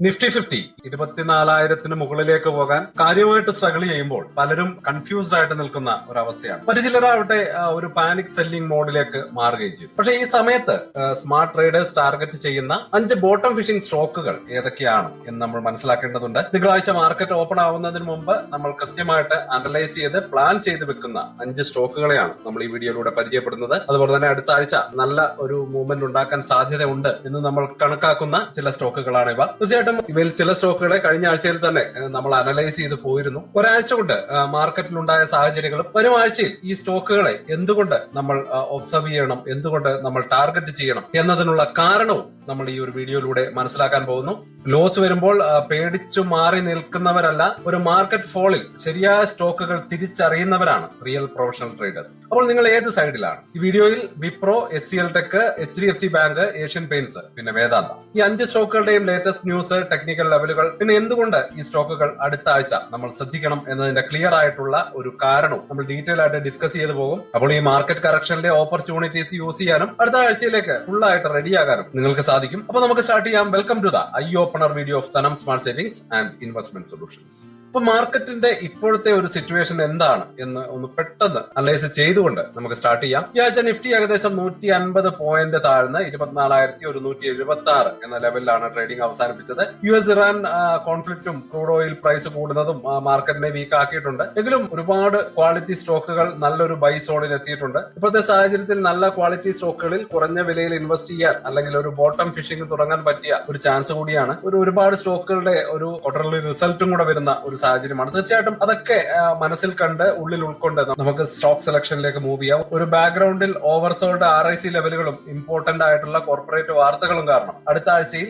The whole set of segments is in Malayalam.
നിഫ്റ്റി 50 24,000 മുകളിലേക്ക് പോകാൻ കാര്യമായിട്ട് സ്ട്രഗിൾ ചെയ്യുമ്പോൾ പലരും കൺഫ്യൂസ്ഡ് ആയിട്ട് നിൽക്കുന്ന ഒരവസ്ഥയാണ്. മറ്റു ചിലരാവട്ടെ ഒരു പാനിക് സെല്ലിംഗ് മോഡിലേക്ക് മാറുകയും ചെയ്തു. പക്ഷേ ഈ സമയത്ത് സ്മാർട്ട് ട്രേഡേഴ്സ് ടാർഗറ്റ് ചെയ്യുന്ന 5 ബോട്ടം ഫിഷിംഗ് സ്റ്റോക്കുകൾ ഏതൊക്കെയാണ് എന്ന് നമ്മൾ മനസ്സിലാക്കേണ്ടതുണ്ട്. തിങ്കളാഴ്ച മാർക്കറ്റ് ഓപ്പൺ ആവുന്നതിന് മുമ്പ് നമ്മൾ കൃത്യമായിട്ട് അനലൈസ് ചെയ്ത് പ്ലാൻ ചെയ്ത് വെക്കുന്ന 5 സ്റ്റോക്കുകളെയാണ് നമ്മൾ ഈ വീഡിയോയിലൂടെ പരിചയപ്പെടുന്നത്. അതുപോലെ തന്നെ അടുത്ത ആഴ്ച നല്ല ഒരു മൂവ്മെന്റ് ഉണ്ടാക്കാൻ സാധ്യതയുണ്ട് എന്ന് നമ്മൾ കണക്കാക്കുന്ന ചില സ്റ്റോക്കുകളാണ് ഇവ. തീർച്ചയായിട്ടും ഇവയിൽ ചില സ്റ്റോക്കുകളെ കഴിഞ്ഞ ആഴ്ചയിൽ തന്നെ നമ്മൾ അനലൈസ് ചെയ്ത് പോയിരുന്നു. ഒരാഴ്ച കൊണ്ട് മാർക്കറ്റിലുണ്ടായ സാഹചര്യങ്ങളും വരും ആഴ്ചയിൽ ഈ സ്റ്റോക്കുകളെ എന്തുകൊണ്ട് നമ്മൾ ഒബ്സർവ് ചെയ്യണം, എന്തുകൊണ്ട് നമ്മൾ ടാർഗറ്റ് ചെയ്യണം എന്നതിനുള്ള കാരണവും നമ്മൾ ഈ ഒരു വീഡിയോയിലൂടെ മനസ്സിലാക്കാൻ പോകുന്നു. ലോസ് വരുമ്പോൾ പേടിച്ചു മാറി നിൽക്കുന്നവരല്ല, ഒരു മാർക്കറ്റ് ഫോളിൽ ശരിയായ സ്റ്റോക്കുകൾ തിരിച്ചറിയുന്നവരാണ് റിയൽ പ്രൊഫഷണൽ ട്രേഡേഴ്സ്. അപ്പോൾ നിങ്ങൾ ഏത് സൈഡിലാണ്? ഈ വീഡിയോയിൽ Wipro, SCL tech, HDFC bank, Asian paints, പിന്നെ വേദാന്ത, ഈ 5 സ്റ്റോക്കുകളുടെയും ലേറ്റസ്റ്റ് ന്യൂസ്, ടെക്നിക്കൽ ലെവലുകൾ, പിന്നെ എന്തുകൊണ്ട് ഈ സ്റ്റോക്കുകൾ അടുത്ത ആഴ്ച നമ്മൾ ശ്രദ്ധിക്കണം എന്നതിന്റെ ക്ലിയർ ആയിട്ടുള്ള ഒരു കാരണവും നമ്മൾ ഡീറ്റെയിൽ ആയിട്ട് ഡിസ്കസ് ചെയ്തു പോകും. അപ്പോൾ ഈ മാർക്കറ്റ് കറക്ഷനിലെ ഓപ്പർച്യൂണിറ്റീസ് യൂസ് ചെയ്യാനും അടുത്ത ആഴ്ചയിലേക്ക് ഫുൾ ആയിട്ട് റെഡിയാകാനും നിങ്ങൾക്ക് സാധിക്കും. അപ്പോൾ നമുക്ക് സ്റ്റാർട്ട് ചെയ്യാം. Welcome to the eye opener video of Thanam smart savings and investment solutions. അപ്പൊ മാർക്കറ്റിന്റെ ഇപ്പോഴത്തെ ഒരു സിറ്റുവേഷൻ എന്താണ് എന്ന് ഒന്ന് പെട്ടെന്ന് അനലൈസ് ചെയ്തുകൊണ്ട് നമുക്ക് സ്റ്റാർട്ട് ചെയ്യാം. ഈ ആഴ്ച നിഫ്റ്റി ഏകദേശം 150 പോയിന്റ് താഴ്ന്ന് 24,176 എന്ന ലെവലിലാണ് ട്രേഡിംഗ് അവസാനിപ്പിച്ചത്. US ഇറാൻ കോൺഫ്ലിക്റ്റും ക്രൂഡ് ഓയിൽ പ്രൈസ് കൂടുന്നതും മാർക്കറ്റിനെ വീക്ക് ആക്കിയിട്ടുണ്ട്. എങ്കിലും ഒരുപാട് ക്വാളിറ്റി സ്റ്റോക്കുകൾ നല്ലൊരു ബൈ സോണിൽ എത്തിയിട്ടുണ്ട്. ഇപ്പോഴത്തെ സാഹചര്യത്തിൽ നല്ല ക്വാളിറ്റി സ്റ്റോക്കുകളിൽ കുറഞ്ഞ വിലയിൽ ഇൻവെസ്റ്റ് ചെയ്യാൻ അല്ലെങ്കിൽ ഒരു ബോട്ടം ഫിഷിംഗ് തുടങ്ങാൻ പറ്റിയ ഒരു ചാൻസ് കൂടിയാണ്. ഒരുപാട് സ്റ്റോക്കുകളുടെ ഒരു ക്വാർട്ടർലി റിസൾട്ടും കൂടെ വരുന്ന ഒരു സാഹചര്യമാണ്. തീർച്ചയായിട്ടും അതൊക്കെ മനസ്സിൽ കണ്ട് ഉള്ളിൽ ഉൾക്കൊണ്ട് നമുക്ക് സ്റ്റോക്ക് സെലക്ഷനിലേക്ക് മൂവ് ചെയ്യാം. ഒരു ബാക്ക്ഗ്രൗണ്ടിൽ ഓവർസോൾഡ് RIC ലെവലുകളും ഇമ്പോർട്ടന്റ് ആയിട്ടുള്ള കോർപ്പറേറ്റ് വാർത്തകളും കാരണം അടുത്ത ആഴ്ചയിൽ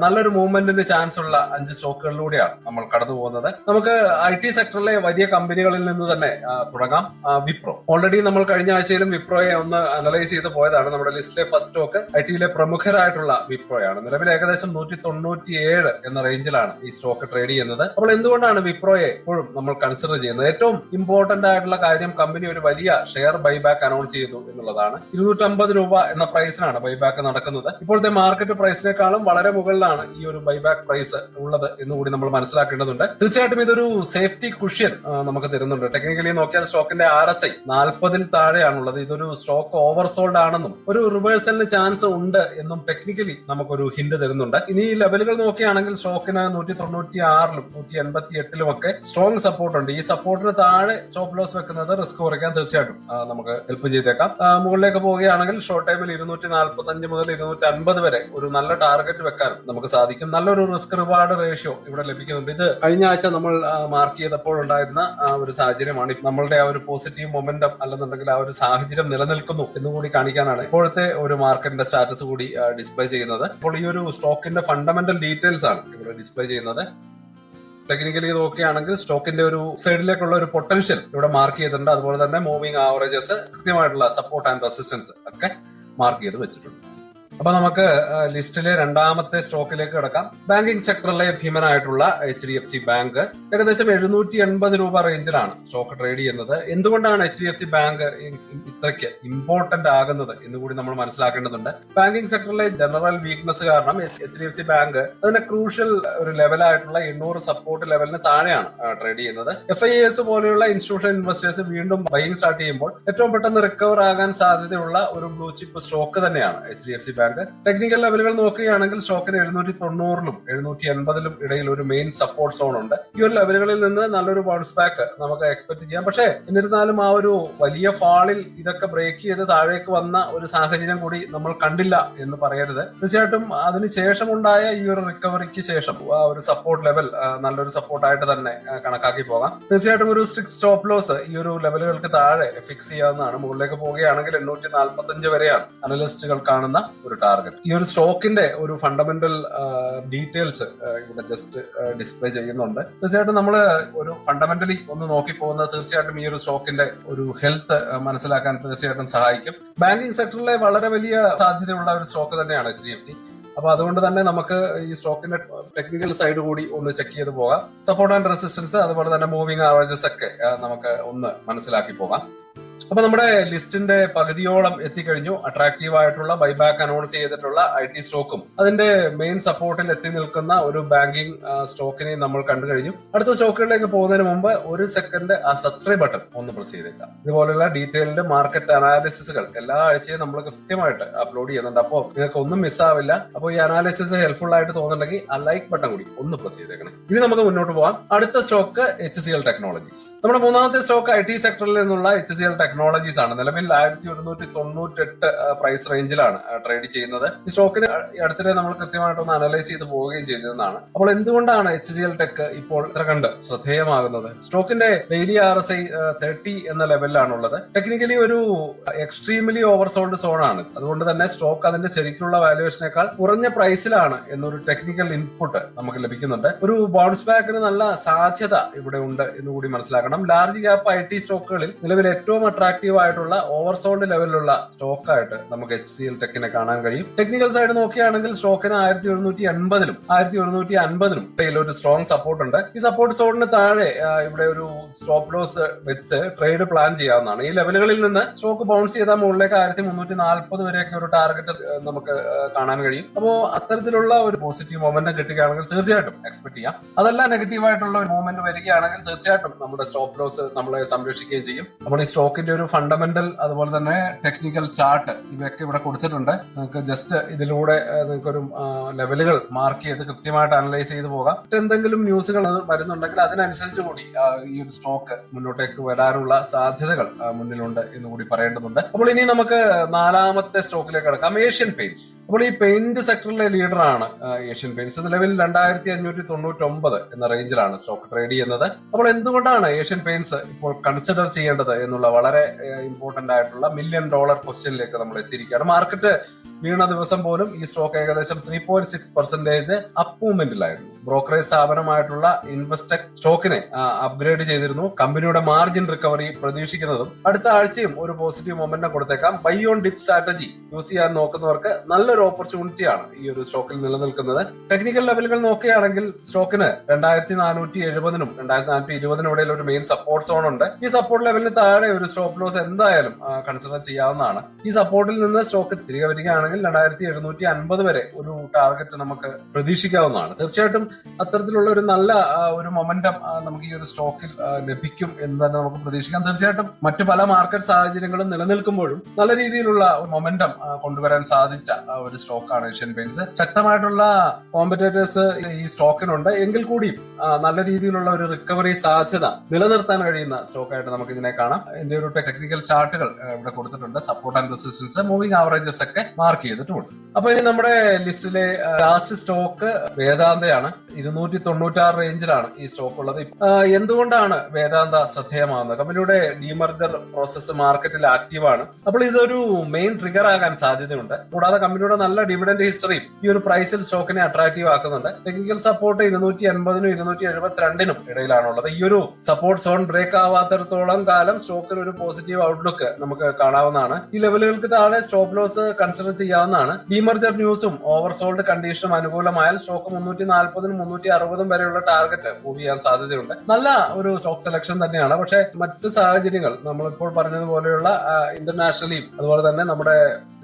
നല്ലൊരു മൂവ്മെന്റിന് ചാൻസ് ഉള്ള 5 സ്റ്റോക്കുകളിലൂടെയാണ് നമ്മൾ കടന്നു പോകുന്നത്. നമുക്ക് IT സെക്ടറിലെ വലിയ കമ്പനികളിൽ നിന്ന് തന്നെ തുടങ്ങാം. വിപ്രോ ഓൾറെഡി നമ്മൾ കഴിഞ്ഞ ആഴ്ചയിലും വിപ്രോയെ ഒന്ന് അനലൈസ് ചെയ്ത് പോയതാണ്. നമ്മുടെ ലിസ്റ്റിലെ ഫസ്റ്റ് സ്റ്റോക്ക് ITയിലെ പ്രമുഖരായിട്ടുള്ള വിപ്രോയാണ്. നിലവിൽ ഏകദേശം 197 എന്ന റേഞ്ചിലാണ് ഈ സ്റ്റോക്ക് ട്രേഡ് ചെയ്യുന്നത്. അപ്പോൾ എന്തുകൊണ്ടാണ് വിപ്രോയെ എപ്പോഴും നമ്മൾ കൺസിഡർ ചെയ്യുന്നത്? ഏറ്റവും ഇമ്പോർട്ടന്റ് ആയിട്ടുള്ള കാര്യം, കമ്പനി ഒരു വലിയ ഷെയർ ബൈബാക്ക് അനൗൺസ് ചെയ്തു എന്നുള്ളതാണ്. 250 രൂപ എന്ന പ്രൈസിനാണ് ബൈബാക്ക് നടക്കുന്നത്. ഇപ്പോഴത്തെ മാർക്കറ്റ് പ്രൈസിനേക്കാളും വളരെ മുകളിലാണ് ഈ ഒരു ബൈബാക്ക് പ്രൈസ് ഉള്ളത് എന്നുകൂടി നമ്മൾ മനസ്സിലാക്കേണ്ടതുണ്ട്. തീർച്ചയായിട്ടും ഇതൊരു സേഫ്റ്റി കുഷ്യൻ നമുക്ക് തരുന്നുണ്ട്. ടെക്നിക്കലി നോക്കിയാൽ സ്റ്റോക്കിന്റെ RSI 40-ൽ താഴെയാണുള്ളത്. ഇതൊരു സ്റ്റോക്ക് ഓവർസോൾഡ് ആണെന്നും ഒരു റിവേഴ്സലിന് ചാൻസ് ഉണ്ട് എന്നും ടെക്നിക്കലി നമുക്കൊരു ഹിന്റ് തരുന്നുണ്ട്. ഇനി ഈ ലെവലുകൾ നോക്കുകയാണെങ്കിൽ സ്റ്റോക്കിന് 196-ലും 188-ലും ഒക്കെ സ്ട്രോങ് സപ്പോർട്ട് ഉണ്ട്. ഈ സപ്പോർട്ടിന് താഴെ സ്റ്റോപ്പ് ലോസ് വെക്കുന്നത് റിസ്ക് കുറയ്ക്കാൻ തീർച്ചയായിട്ടും നമുക്ക് ഹെൽപ്പ് ചെയ്തേക്കാം. മുകളിലേക്ക് പോവുകയാണെങ്കിൽ ഷോർട്ട് ടൈമിൽ 245 മുതൽ 250 വരെ ഒരു നല്ല ടാർഗറ്റ് വെക്കാനും നമുക്ക് സാധിക്കും. നല്ലൊരു റിസ്ക് റിവാർഡ് റേഷ്യോ ഇവിടെ ലഭിക്കുന്നുണ്ട്. ഇത് കഴിഞ്ഞ ആഴ്ച നമ്മൾ മാർക്ക് ചെയ്തപ്പോൾ ഉണ്ടായിരുന്ന ഒരു സാഹചര്യമാണ്. നമ്മളുടെ ആ ഒരു പോസിറ്റീവ് മൊമെന്റം അല്ലെന്നുണ്ടെങ്കിൽ ആ ഒരു സാഹചര്യം നിലനിൽക്കുന്നു എന്നുകൂടി കാണിക്കാനാണ് ഇപ്പോഴത്തെ ഒരു മാർക്കറ്റിന്റെ സ്റ്റാറ്റസ് കൂടി ഡിസ്പ്ലേ ചെയ്യുന്നത്. അപ്പോൾ ഈ ഒരു സ്റ്റോക്കിന്റെ ഫണ്ടമെന്റൽ ഡീറ്റെയിൽസ് ആണ് ഇവിടെ ഡിസ്പ്ലേ ചെയ്യുന്നത്. ടെക്നിക്കലി നോക്കുകയാണെങ്കിൽ സ്റ്റോക്കിന്റെ ഒരു സൈഡിലേക്കുള്ള ഒരു പൊട്ടൻഷ്യൽ ഇവിടെ മാർക്ക് ചെയ്തിട്ടുണ്ട്. അതുപോലെ തന്നെ മൂവിംഗ് ആവറേജസ്, കൃത്യമായിട്ടുള്ള സപ്പോർട്ട് ആൻഡ് റെസിസ്റ്റൻസ് ഒക്കെ മാർക്ക് ചെയ്ത് വെച്ചിട്ടുണ്ട്. അപ്പൊ നമുക്ക് ലിസ്റ്റിലെ രണ്ടാമത്തെ സ്റ്റോക്കിലേക്ക് കിടക്കാം. ബാങ്കിംഗ് സെക്ടറിലെ ഭീമനായിട്ടുള്ള HDFC ബാങ്ക് ഏകദേശം 780 രൂപ റേഞ്ചിലാണ് സ്റ്റോക്ക് ട്രേഡ് ചെയ്യുന്നത്. എന്തുകൊണ്ടാണ് HDFC ബാങ്ക് ഇത്രയ്ക്ക് ഇമ്പോർട്ടന്റ് ആകുന്നത് എന്നുകൂടി നമ്മൾ മനസ്സിലാക്കേണ്ടതുണ്ട്. ബാങ്കിംഗ് സെക്ടറിലെ ജനറൽ വീക്ക്നെസ് കാരണം HDFC ബാങ്ക് അതിന്റെ ക്രൂഷ്യൽ ഒരു ലെവലായിട്ടുള്ള 800 സപ്പോർട്ട് ലെവലിന് താഴെയാണ് ട്രേഡ് ചെയ്യുന്നത്. FIAs പോലെയുള്ള ഇൻസ്റ്റിറ്റ്യൂഷൻ ഇൻവെസ്റ്റേഴ്സ് വീണ്ടും ബൈയിങ് സ്റ്റാർട്ട് ചെയ്യുമ്പോൾ ഏറ്റവും പെട്ടെന്ന് റിക്കവർ ആകാൻ സാധ്യതയുള്ള ഒരു ബ്ലൂ ചിപ്പ് സ്റ്റോക്ക് തന്നെയാണ് HDFC ബാങ്ക്. ടെക്നിക്കൽ ലെവലുകൾ നോക്കുകയാണെങ്കിൽ സ്റ്റോക്കിന് 790-ലും 780-ലും ഇടയിൽ ഒരു മെയിൻ സപ്പോർട്ട് സോൺ ഉണ്ട്. ഈ ഒരു ലെവലുകളിൽ നിന്ന് നല്ലൊരു ബൗൺസ് ബാക്ക് നമുക്ക് എക്സ്പെക്ട് ചെയ്യാം. പക്ഷേ എന്നിരുന്നാലും ആ ഒരു വലിയ ഫാളിൽ ഇതൊക്കെ ബ്രേക്ക് ചെയ്ത് താഴേക്ക് വന്ന ഒരു സാഹചര്യം കൂടി നമ്മൾ കണ്ടില്ല എന്ന് പറയരുത്. തീർച്ചയായിട്ടും അതിനുശേഷമുണ്ടായ ഈ ഒരു റിക്കവറിക്ക് ശേഷം ആ ഒരു സപ്പോർട്ട് ലെവൽ നല്ലൊരു സപ്പോർട്ടായിട്ട് തന്നെ കണക്കാക്കി പോകാം. തീർച്ചയായിട്ടും ഒരു സ്ട്രിക്ട് സ്റ്റോപ്പ് ലോസ് ഈ ഒരു ലെവലുകൾക്ക് താഴെ ഫിക്സ് ചെയ്യാവുന്നതാണ്. മുകളിലേക്ക് പോവുകയാണെങ്കിൽ 845 വരെയാണ് അനലിസ്റ്റുകൾ കാണുന്ന ഒരു ടാർഗറ്റ്. ഈ ഒരു സ്റ്റോക്കിന്റെ ഒരു ഫണ്ടമെന്റൽ ഡീറ്റെയിൽസ് ഇവിടെ ജസ്റ്റ് ഡിസ്പ്ലേ ചെയ്യുന്നുണ്ട്. തീർച്ചയായിട്ടും നമ്മൾ ഒരു ഫണ്ടമെന്റലി ഒന്ന് നോക്കി പോകുന്നത് തീർച്ചയായിട്ടും ഈ ഒരു സ്റ്റോക്കിന്റെ ഒരു ഹെൽത്ത് മനസ്സിലാക്കാൻ തീർച്ചയായിട്ടും സഹായിക്കും. ബാങ്കിംഗ് സെക്ടറിലെ വളരെ വലിയ സാധ്യതയുള്ള ഒരു സ്റ്റോക്ക് തന്നെയാണ് HDFC. അപ്പൊ അതുകൊണ്ട് തന്നെ നമുക്ക് ഈ സ്റ്റോക്കിന്റെ ടെക്നിക്കൽ സൈഡ് കൂടി ഒന്ന് ചെക്ക് ചെയ്ത് പോകാം. സപ്പോർട്ട് ആൻഡ് റെസിസ്റ്റൻസ്, അതുപോലെ തന്നെ മൂവിംഗ് ആവറേജസ് ഒക്കെ നമുക്ക് ഒന്ന് മനസ്സിലാക്കി പോകാം. അപ്പൊ നമ്മുടെ ലിസ്റ്റിന്റെ പകുതിയോളം എത്തിക്കഴിഞ്ഞു. അട്രാക്റ്റീവ് ആയിട്ടുള്ള ബൈബാക്ക് അനൗൺസ് ചെയ്തിട്ടുള്ള IT സ്റ്റോക്കും അതിന്റെ മെയിൻ സപ്പോർട്ടിൽ എത്തി നിൽക്കുന്ന ഒരു ബാങ്കിങ് സ്റ്റോക്കിനെ നമ്മൾ കണ്ടു കഴിഞ്ഞു. അടുത്ത സ്റ്റോക്കുകളിലേക്ക് പോകുന്നതിന് മുമ്പ് ഒരു സെക്കൻഡ് ആ സബ്സ്ക്രൈബ് ബട്ടൺ ഒന്ന് പ്രസ് ചെയ്തേക്കാം. ഇതുപോലുള്ള ഡീറ്റെയിൽഡ് മാർക്കറ്റ് അനാലിസിസുകൾ എല്ലാ ആഴ്ചയും നമ്മൾ കൃത്യമായിട്ട് അപ്ലോഡ് ചെയ്യുന്നുണ്ട്. അപ്പോൾ നിങ്ങൾക്ക് ഒന്നും മിസ്സാവില്ല. അപ്പോൾ ഈ അനാലിസിസ് ഹെൽപ്ഫുൾ ആയിട്ട് തോന്നുന്നുണ്ടെങ്കിൽ ആ ലൈക്ക് ബട്ടൺ കൂടി ഒന്ന് പ്രസ് ചെയ്തേക്കണം. ഇനി നമുക്ക് മുന്നോട്ട് പോകാം. അടുത്ത സ്റ്റോക്ക് HCL ടെക്നോളജീസ്. നമ്മുടെ മൂന്നാമത്തെ സ്റ്റോക്ക് IT സെക്ടറിൽ നിന്നുള്ള HCL ടെക്നോളജീസ് ആണ്. നിലവിൽ 1198 പ്രൈസ് റേഞ്ചിലാണ് ട്രേഡ് ചെയ്യുന്നത്. ഈ സ്റ്റോക്കിന് അടുത്തിടെ നമ്മൾ കൃത്യമായിട്ടൊന്ന് അനലൈസ് ചെയ്ത് പോവുകയും ചെയ്തതാണ്. അപ്പോൾ എന്തുകൊണ്ടാണ് HCL ടെക് ഇപ്പോൾ ഇത്ര കണ്ട് ശ്രദ്ധേയമാകുന്നത്? സ്റ്റോക്കിന്റെ ഡെയിലി RSI 30 എന്ന ലെവലിലാണുള്ളത്. ടെക്നിക്കലി ഒരു എക്സ്ട്രീംലി ഓവർസോൾഡ് സോൺ ആണ്. അതുകൊണ്ട് തന്നെ സ്റ്റോക്ക് അതിന്റെ ശരിക്കുള്ള വാല്യുവേഷനേക്കാൾ കുറഞ്ഞ പ്രൈസിലാണ് എന്നൊരു ടെക്നിക്കൽ ഇൻപുട്ട് നമുക്ക് ലഭിക്കുന്നുണ്ട്. ഒരു ബൗൺസ് ബാക്കിന് നല്ല സാധ്യത ഇവിടെ ഉണ്ട് എന്ന് കൂടി മനസ്സിലാക്കണം. ലാർജ് ക്യാപ്പ് IT സ്റ്റോക്കുകളിൽ നിലവിൽ ഏറ്റവും അട്രാക്റ്റീവ് ആയിട്ടുള്ള ഓവർസോൾഡ് ലെവലിലുള്ള സ്റ്റോക്കായിട്ട് നമുക്ക് HCL ടെക്കിനെ കാണാൻ കഴിയും. ടെക്നിക്കൽ സൈഡ് നോക്കുകയാണെങ്കിൽ സ്റ്റോക്കിന് 1180-ലും 1150-ലും ഒരു സ്ട്രോങ് സപ്പോർട്ട് ഉണ്ട്. ഈ സപ്പോർട്ട് സോണിന് താഴെ ഇവിടെ ഒരു സ്റ്റോപ്പ് ലോസ് വെച്ച് ട്രേഡ് പ്ലാൻ ചെയ്യാവുന്നതാണ്. ഈ ലെവലുകളിൽ നിന്ന് സ്റ്റോക്ക് ബൗൺസ് ചെയ്താൽ മുകളിലേക്ക് 1340 വരെയൊക്കെ ഒരു ടാർഗറ്റ് നമുക്ക് കാണാൻ കഴിയും. അപ്പോൾ അത്തരത്തിലുള്ള ഒരു പോസിറ്റീവ് മൊമെന്റം കിട്ടുകയാണെങ്കിൽ തീർച്ചയായിട്ടും എക്സ്പെക്ട് ചെയ്യാം. അതല്ല നെഗറ്റീവ് ആയിട്ടുള്ള ഒരു മൂവ്മെന്റ് വരികയാണെങ്കിൽ തീർച്ചയായിട്ടും നമ്മുടെ സ്റ്റോപ്പ് ലോസ് നമ്മളെ സംരക്ഷിക്കുകയും ചെയ്യും. നമ്മൾ ഈ സ്റ്റോക്കിന്റെ ഒരു ഫണ്ടമെന്റൽ അതുപോലെ തന്നെ ടെക്നിക്കൽ ചാർട്ട് ഇവയൊക്കെ ഇവിടെ കൊടുത്തിട്ടുണ്ട്. നിങ്ങൾക്ക് ജസ്റ്റ് ഇതിലൂടെ നിങ്ങൾക്കൊരു ലെവലുകൾ മാർക്ക് ചെയ്ത് കൃത്യമായിട്ട് അനലൈസ് ചെയ്ത് പോകാം. എന്തെങ്കിലും ന്യൂസുകൾ വരുന്നുണ്ടെങ്കിൽ അതിനനുസരിച്ച് കൂടി ഈ ഒരു സ്റ്റോക്ക് മുന്നോട്ടേക്ക് വരാനുള്ള സാധ്യതകൾ മുന്നിലുണ്ട് എന്ന് കൂടി പറയേണ്ടതുണ്ട്. അപ്പോൾ ഇനി നമുക്ക് നാലാമത്തെ സ്റ്റോക്കിലേക്ക് കടക്കാം. Asian paints. അപ്പോൾ ഈ പെയിന്റ് സെക്ടറിലെ ലീഡറാണ് ഏഷ്യൻ പെയിന്റ്സ്. നിലവിൽ 2599 എന്ന റേഞ്ചിലാണ് സ്റ്റോക്ക് ട്രേഡ് ചെയ്യുന്നത്. അപ്പോൾ എന്തുകൊണ്ടാണ് ഏഷ്യൻ പെയിന്റ്സ് ഇപ്പോൾ കൺസിഡർ ചെയ്യേണ്ടത് എന്നുള്ള വളരെ ഇമ്പോർട്ടന്റ് ആയിട്ടുള്ള $1 മില്യൺ ക്വസ്റ്റ്യനിലേക്ക് നമ്മൾ എത്തിയിരിക്കുകയാണ്. മാർക്കറ്റ് വീണ ദിവസം പോലും ഈ സ്റ്റോക്ക് ഏകദേശം 3.6% അപ്പ് മൂവ്മെന്റിലായിരുന്നു. ബ്രോക്കറേജ് സ്ഥാപനമായിട്ടുള്ള ഇൻവെസ്റ്റെക് സ്റ്റോക്കിനെ അപ്ഗ്രേഡ് ചെയ്തിരുന്നു. കമ്പനിയുടെ മാർജിൻ റിക്കവറി പ്രതീക്ഷിക്കുന്നതും അടുത്ത ആഴ്ചയും ഒരു പോസിറ്റീവ് മൊമെന്റം കൊടുത്തേക്കാം. Buy on dip strategy use ചെയ്യാൻ നോക്കുന്നവർക്ക് നല്ലൊരു ഓപ്പർച്യൂണിറ്റിയാണ് ഈ ഒരു സ്റ്റോക്കിൽ നിലനിൽക്കുന്നത്. ടെക്നിക്കൽ ലെവലുകൾ നോക്കുകയാണെങ്കിൽ സ്റ്റോക്കിന് 2470-നും 2420-നും ഇടയിൽ ഒരു മെയിൻ സപ്പോർട്ട് സോൺ ഉണ്ട്. ഈ സപ്പോർട്ട് ലെവലിന് താഴെ ഒരു സ്റ്റോപ്പ് ലോസ് എന്തായാലും കൺസിഡർ ചെയ്യാവുന്നതാണ്. ഈ സപ്പോർട്ടിൽ നിന്ന് സ്റ്റോക്ക് തിരികെ വരികയാണെങ്കിൽ 2750 വരെ ഒരു ടാർഗറ്റ് നമുക്ക് പ്രതീക്ഷിക്കാവുന്നതാണ്. തീർച്ചയായിട്ടും അത്തരത്തിലുള്ള ഒരു നല്ല ഒരു മൊമെന്റം നമുക്ക് ഈ ഒരു സ്റ്റോക്കിൽ ലഭിക്കും എന്ന് തന്നെ നമുക്ക് പ്രതീക്ഷിക്കാം. തീർച്ചയായിട്ടും മറ്റു പല മാർക്കറ്റ് സാഹചര്യങ്ങളും നിലനിൽക്കുമ്പോഴും നല്ല രീതിയിലുള്ള മൊമെന്റം കൊണ്ടുവരാൻ സാധിച്ച ഒരു സ്റ്റോക്കാണ് ഏഷ്യൻ പെയിന്റ്സ്. ശക്തമായിട്ടുള്ള കോമ്പറ്റേറ്റേഴ്സ് ഈ സ്റ്റോക്കിനുണ്ട്. എങ്കിൽ കൂടി നല്ല രീതിയിലുള്ള ഒരു റിക്കവറി സാധ്യത നിലനിർത്താൻ കഴിയുന്ന സ്റ്റോക്കായിട്ട് നമുക്ക് ഇതിനെ കാണാം. ഇതിന്റെ ഒരു ടെക്നിക്കൽ ചാർട്ടുകൾ ഇവിടെ കൊടുത്തിട്ടുണ്ട്. Support and resistance, moving averages ഒക്കെ മാർക്ക് ചെയ്തിട്ടുമുണ്ട്. അപ്പൊ ഇനി നമ്മുടെ ലിസ്റ്റിലെ ലാസ്റ്റ് സ്റ്റോക്ക് വേദാന്തയാണ്. 296 റേഞ്ചിലാണ് ഈ സ്റ്റോക്ക് ഉള്ളത്. എന്തുകൊണ്ടാണ് വേദാന്ത ശ്രദ്ധേയമാകുന്നത്? കമ്പനിയുടെ ഡീമർജർ പ്രോസസ് മാർക്കറ്റിൽ ആക്റ്റീവാണ്. അപ്പോൾ ഇതൊരു മെയിൻ ട്രിഗർ ആകാൻ സാധ്യതയുണ്ട്. കൂടാതെ കമ്പനിയുടെ നല്ല ഡിവിഡന്റ് ഹിസ്റ്ററിയും ഈ ഒരു പ്രൈസിൽ സ്റ്റോക്കിനെ അട്രാക്റ്റീവ് ആക്കുന്നുണ്ട്. ടെക്നിക്കൽ സപ്പോർട്ട് 280-നും 272-നും ഇടയിലാണുള്ളത്. ഈ ഒരു സപ്പോർട്ട് സോൺ ബ്രേക്ക് ആവാത്തിടത്തോളം കാലം സ്റ്റോക്കിൽ ഒരു പോസിറ്റീവ് ഔട്ട്ലുക്ക് നമുക്ക് കാണാവുന്നതാണ്. ഈ ലെവലുകൾക്ക് താഴെ സ്റ്റോപ്പ് ലോസ് കൺസിഡർ ചെയ്യാവുന്നതാണ്. ഡീമർജർ ന്യൂസും ഓവർസോൾഡ് കണ്ടീഷനും അനുകൂലമായാൽ സ്റ്റോക്ക് 340-നും 360-നും വരെയുള്ള ടാർഗറ്റ് മൂവ് ചെയ്യാൻ സാധ്യതയുണ്ട്. നല്ല ഒരു സ്റ്റോക്ക് സെലക്ഷൻ തന്നെയാണ്. പക്ഷേ മറ്റു സാഹചര്യങ്ങൾ നമ്മളിപ്പോൾ പറഞ്ഞതുപോലെയുള്ള ഇന്റർനാഷണലിയും അതുപോലെ തന്നെ നമ്മുടെ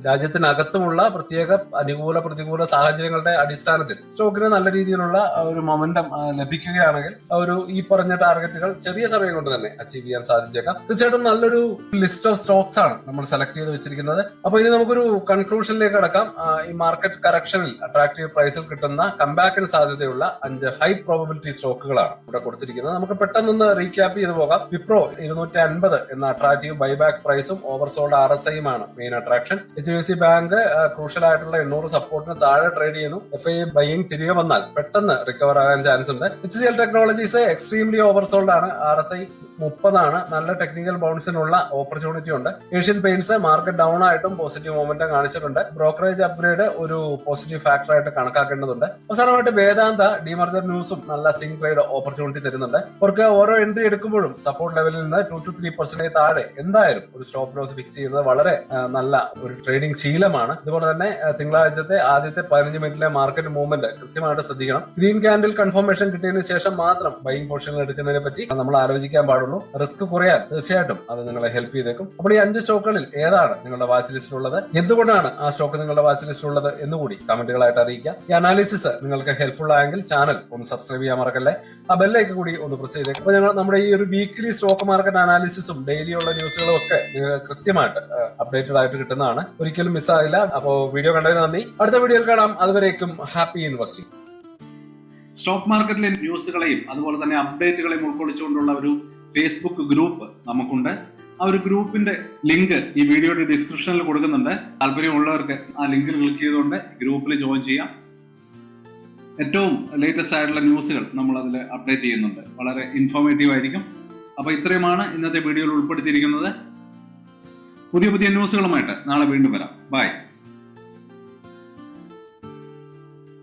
രാജ്യത്തിനകത്തുമുള്ള പ്രത്യേക അനുകൂല പ്രതികൂല സാഹചര്യങ്ങളുടെ അടിസ്ഥാനത്തിൽ സ്റ്റോക്കിന് നല്ല രീതിയിലുള്ള ഒരു മൊമെന്റം ലഭിക്കുകയാണെങ്കിൽ ഒരു ഈ പറഞ്ഞ ടാർഗറ്റുകൾ ചെറിയ സമയം കൊണ്ട് തന്നെ അച്ചീവ് ചെയ്യാൻ സാധിച്ചേക്കാം. തീർച്ചയായിട്ടും നല്ലൊരു ലിസ്റ്റ് ഓഫ് സ്റ്റോക്സ് ആണ് നമ്മൾ സെലക്ട് ചെയ്ത് വെച്ചിരിക്കുന്നത്. അപ്പൊ ഇനി നമുക്കൊരു കൺക്ലൂഷനിലേക്ക് കടക്കാം. ഈ മാർക്കറ്റ് കറക്ഷനിൽ അട്രാക്റ്റീവ് പ്രൈസിൽ കിട്ടുന്ന കംബാക്കിന് സാധ്യതയുള്ള 5 ഹൈ പ്രോബബിലിറ്റി സ്റ്റോക്കുകളാണ് ഇവിടെ കൊടുത്തിരിക്കുന്നത്. നമുക്ക് പെട്ടെന്ന് റീക്യാപ്പ് ചെയ്ത് പോകാം. വിപ്രോ 250 എന്ന അട്രാക്റ്റീവ് ബൈബാക്ക് പ്രൈസും ഓവർസോൾഡ് RSIയുമാണ് main attraction. HDFC bank crucial ആയിട്ടുള്ള 800 സപ്പോർട്ടിന് താഴെ ട്രേഡ് ചെയ്യുന്നു. FI ബൈയിങ് തിരികെ വന്നാൽ പെട്ടെന്ന് റിക്കവർ ആകാൻ ചാൻസ് ഉണ്ട്. HCL ടെക്നോളജീസ് എക്സ്ട്രീംലി ഓവർസോൾഡ് ആണ്. RSI 30 ആണ്. നല്ല ടെക്നിക്കൽ ബൗൺസിനുള്ള ഓപ്പർച്യൂണിറ്റി ഉണ്ട്. ഏഷ്യൻ പെയിന്റ്സ് മാർക്കറ്റ് ഡൗൺ ആയിട്ടും പോസിറ്റീവ് മൊമെന്റം കാണിച്ചിട്ടുണ്ട്. ബ്രോക്കറേജ് അപ്ഗ്രേഡ് ഒരു പോസിറ്റീവ് ഫാക്ടർ ആയിട്ട് കണക്കാക്കേണ്ടതുണ്ട്. അവസാനമായിട്ട് വേദാന്ത ഡീമർജർ ന്യൂസും നല്ല സിംഗ് ട്രേഡ് ഓപ്പർച്യൂണിറ്റി തരുന്നുണ്ട്. അവർക്ക് ഓരോ എൻട്രി എടുക്കുമ്പോഴും സപ്പോർട്ട് ലെവലിൽ നിന്ന് 2-3% താഴെ എന്തായാലും ഒരു സ്റ്റോപ്പ് ലോസ് ഫിക്സ് ചെയ്യുന്നത് വളരെ നല്ല ഒരു ട്രേഡിംഗ് ശീലമാണ്. ഇതുപോലെ തന്നെ തിങ്കളാഴ്ചത്തെ ആദ്യത്തെ 15 മിനിറ്റിലെ മാർക്കറ്റ് മൂവ്മെന്റ് കൃത്യമായിട്ട് ശ്രദ്ധിക്കണം. ഗ്രീൻ ക്യാൻഡിൽ കൺഫർമേഷൻ കിട്ടിയതിനു ശേഷം മാത്രം ബൈയിങ് പൊസിഷനിൽ എടുക്കുന്നതിനെ പറ്റി നമ്മൾ ആലോചിക്കാൻ പാടുള്ളൂ. റിസ്ക് കുറയാൻ തീർച്ചയായിട്ടും അത് നിങ്ങളെ ഹെൽപ്പ് ചെയ്തേക്കും. അപ്പോൾ ഈ 5 സ്റ്റോക്കുകളിൽ ഏതാണ് നിങ്ങളുടെ വാച്ച് ലിസ്റ്റിലുള്ളത്, എന്തുകൊണ്ടാണ് ആ സ്റ്റോക്ക് നിങ്ങളുടെ വാച്ച് ലിസ്റ്റിലുള്ളത് എന്നുകൂടി കമന്റുകളായിട്ട് അറിയിക്കുക. ഈ അനാലിസിസ് നിങ്ങൾക്ക് ഹെൽപ്ഫുൾ ആയെങ്കിൽ ചാനൽ ഒന്ന് സബ്സ്ക്രൈബ് ചെയ്യാൻ മറക്കല്ലേ. ആ ബെല്ലൈക്കൺ കൂടി ഒന്ന് പ്രസ് ചെയ്തേക്കും. അപ്പോൾ ഞങ്ങൾ നമ്മുടെ ഈ ഒരു വീക്ക്ലി സ്റ്റോക്ക് മാർക്കറ്റ് അനാലിസിസും ഡെയിലി ഉള്ള ന്യൂസുകളും ഒക്കെ നിങ്ങൾക്ക് കൃത്യമായിട്ട് അപ്ഡേറ്റഡ് ആയിട്ട് കിട്ടുന്നതാണ്. ഒരിക്കലും മിസ്സാകില്ല. അപ്പോൾ വീഡിയോ കണ്ടതിന് നന്ദി. അടുത്ത വീഡിയോയിൽ കാണാം. അതുവരേക്കും ഹാപ്പി ഇൻവെസ്റ്റിംഗ്. സ്റ്റോക്ക് മാർക്കറ്റിലെ ന്യൂസുകളെയും അതുപോലെ തന്നെ അപ്ഡേറ്റുകളെയും ഉൾക്കൊള്ളിച്ചുകൊണ്ടുള്ള ഒരു ഫേസ്ബുക്ക് ഗ്രൂപ്പ് നമുക്കുണ്ട്. ആ ഒരു ഗ്രൂപ്പിന്റെ ലിങ്ക് ഈ വീഡിയോയുടെ ഡിസ്ക്രിപ്ഷനിൽ കൊടുക്കുന്നുണ്ട്. താല്പര്യമുള്ളവർക്ക് ആ ലിങ്കിൽ ക്ലിക്ക് ചെയ്തുകൊണ്ട് ഗ്രൂപ്പിൽ ജോയിൻ ചെയ്യാം. ഏറ്റവും ലേറ്റസ്റ്റ് ആയിട്ടുള്ള ന്യൂസുകൾ നമ്മൾ അതിൽ അപ്ഡേറ്റ് ചെയ്യുന്നുണ്ട്. വളരെ ഇൻഫോർമേറ്റീവ് ആയിരിക്കും. അപ്പൊ ഇത്രയുമാണ് ഇന്നത്തെ വീഡിയോയിൽ ഉൾപ്പെടുത്തിയിരിക്കുന്നത്. പുതിയ ന്യൂസുകളുമായിട്ട് നാളെ വീണ്ടും വരാം. ബൈ.